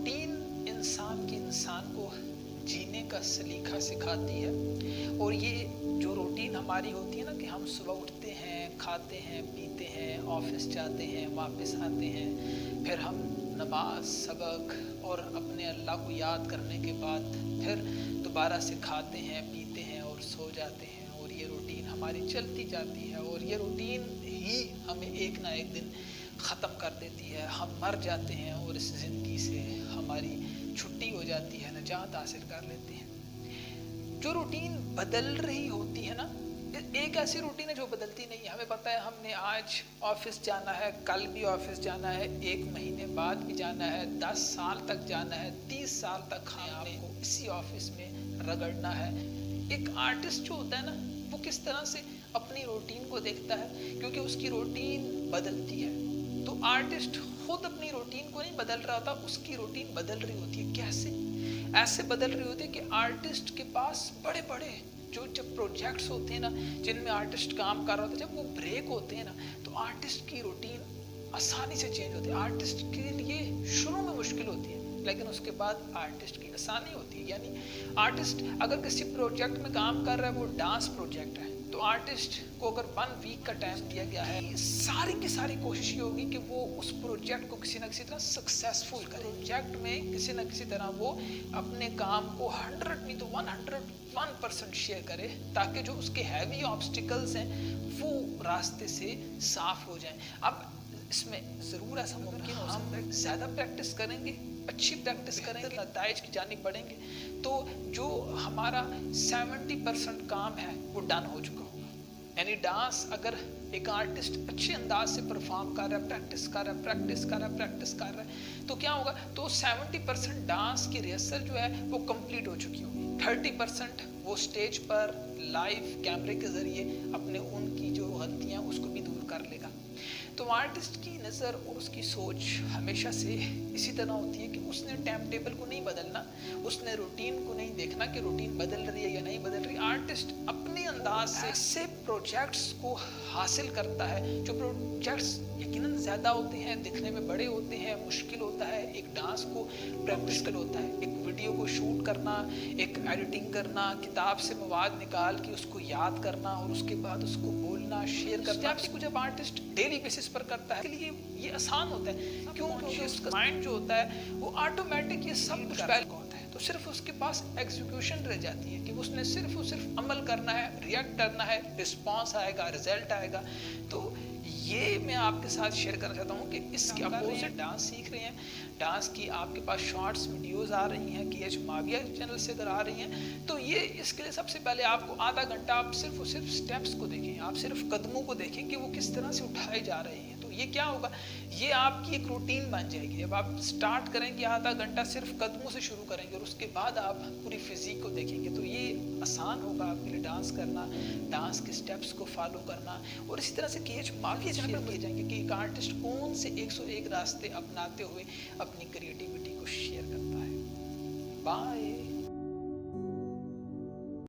Routine इंसान को जीने का सलीका सिखाती है। और ये जो रूटीन हमारी होती है ना कि हम सुबह उठते हैं, खाते हैं, पीते हैं, ऑफिस जाते हैं, वापस आते हैं, फिर हम नमाज, सबक और अपने अल्लाह को याद करने के बाद फिर दोबारा से खाते हैं, पीते हैं और सो जाते हैं। और ये रूटीन हमारी चलती जाती है और ये रूटीन ही हमें एक ना एक दिन ख़त्म कर देती है। हम मर जाते हैं और इस ज़िंदगी से हमारी छुट्टी हो जाती है, निजात हासिल कर लेते हैं। जो रूटीन बदल रही होती है ना, एक ऐसी रूटीन है जो बदलती नहीं है। हमें पता है हमने आज ऑफिस जाना है, कल भी ऑफिस जाना है, 1 महीने बाद भी जाना है, 10 साल तक जाना है, 30 साल तक हमने इसी ऑफिस में रगड़ना है। एक आर्टिस्ट जो होता है ना, वो किस तरह से अपनी रूटीन को देखता है, क्योंकि उसकी रूटीन बदलती है। तो आर्टिस्ट खुद अपनी रूटीन को नहीं बदल रहा होता, उसकी रूटीन बदल रही होती है। कैसे? ऐसे बदल रही होती है कि आर्टिस्ट के पास बड़े बड़े जब प्रोजेक्ट्स होते हैं ना, जिनमें आर्टिस्ट काम कर रहा होता है, जब वो ब्रेक होते हैं ना, तो आर्टिस्ट की रूटीन आसानी से चेंज होती है। आर्टिस्ट के लिए शुरू में मुश्किल होती है, लेकिन उसके बाद आर्टिस्ट की आसानी होती है। यानी आर्टिस्ट अगर किसी प्रोजेक्ट में काम कर रहा है, वो डांस प्रोजेक्ट है, तो आर्टिस्ट को अगर 1 वीक का टाइम दिया गया है, सारी की सारी कोशिश ये होगी कि वो उस प्रोजेक्ट को किसी न किसी तरह सक्सेसफुल करे। प्रोजेक्ट में किसी न किसी तरह वो अपने काम को 100 नहीं तो 101% शेयर करे, ताकि जो उसके हैवी ऑब्स्टिकल्स हैं वो रास्ते से साफ हो जाएं। अब इसमें ज़रूर ऐसा मुमकिन हो सकता है ज़्यादा प्रैक्टिस करेंगे, अच्छी प्रैक्टिस करेंगे, नताइज की जानिब बढ़ेंगे, तो जो हमारा 70% काम है वो डन हो चुका होगा। यानी डांस अगर एक आर्टिस्ट अच्छे अंदाज से परफॉर्म कर रहा है, प्रैक्टिस कर रहा है, तो क्या होगा, तो 70% डांस की रिहर्सल जो है वो कंप्लीट हो चुकी होगी। 30% वो स्टेज पर लाइव कैमरे के ज़रिए अपने उनकी जो गलतियाँ उसको भी दूर कर लेगा। तो आर्टिस्ट की नज़र और उसकी सोच हमेशा से इसी तरह होती है कि उसने टाइम टेबल को नहीं बदलना, उसने रूटीन को नहीं देखना कि रूटीन बदल रही है या नहीं बदल रही। आर्टिस्ट अपने अंदाज से ऐसे प्रोजेक्ट्स को हासिल करता है जो प्रोजेक्ट्स यकीनन ज़्यादा होते हैं, दिखने में बड़े होते हैं, मुश्किल होता है। एक डांस को प्रैक्टिस होता है, एक वीडियो को शूट करना, एक एडिटिंग करना, किताब से मवाद निकाल के उसको याद करना और उसके बाद उसको बोलना, शेयर करना, को जब आर्टिस्ट डेली बेसिस पर करता है, इसलिए ये आसान होता है। क्योंकि उसका माइंड जो होता है वो ऑटोमेटिक ये सब कुछ पहले होता है, तो सिर्फ उसके पास एग्जीक्यूशन रह जाती है कि उसने सिर्फ अमल करना है, रिएक्ट करना है, रिस्पॉन्स आएगा, रिजल्ट आएगा। तो ये मैं आपके साथ शेयर करना चाहता हूँ कि इसके अपोजिट डांस सीख रहे हैं, डांस की आपके पास शॉर्ट्स वीडियोस आ रही हैं KH माविया चैनल से अगर आ रही हैं, तो ये इसके लिए सबसे पहले आपको आधा घंटा आप सिर्फ स्टेप्स को देखें, आप सिर्फ कदमों को देखें कि वो किस तरह से उठाए जा रहे हैं। तो ये क्या होगा, ये आपकी एक रूटीन बन जाएगी। जब आप स्टार्ट करेंगे आधा घंटा सिर्फ कदमों से शुरू करेंगे और उसके बाद आप पूरी फिजिक को देखेंगे, तो ये आसान होगा आपके लिए डांस करना, डांस के स्टेप्स को फॉलो करना। और इसी तरह से KH माविया चैनल पर किए जाएंगे कि एक आर्टिस्ट कौन से 101 रास्ते अपनाते हुए अपनी क्रिएटिविटी को शेयर करता है। बाय।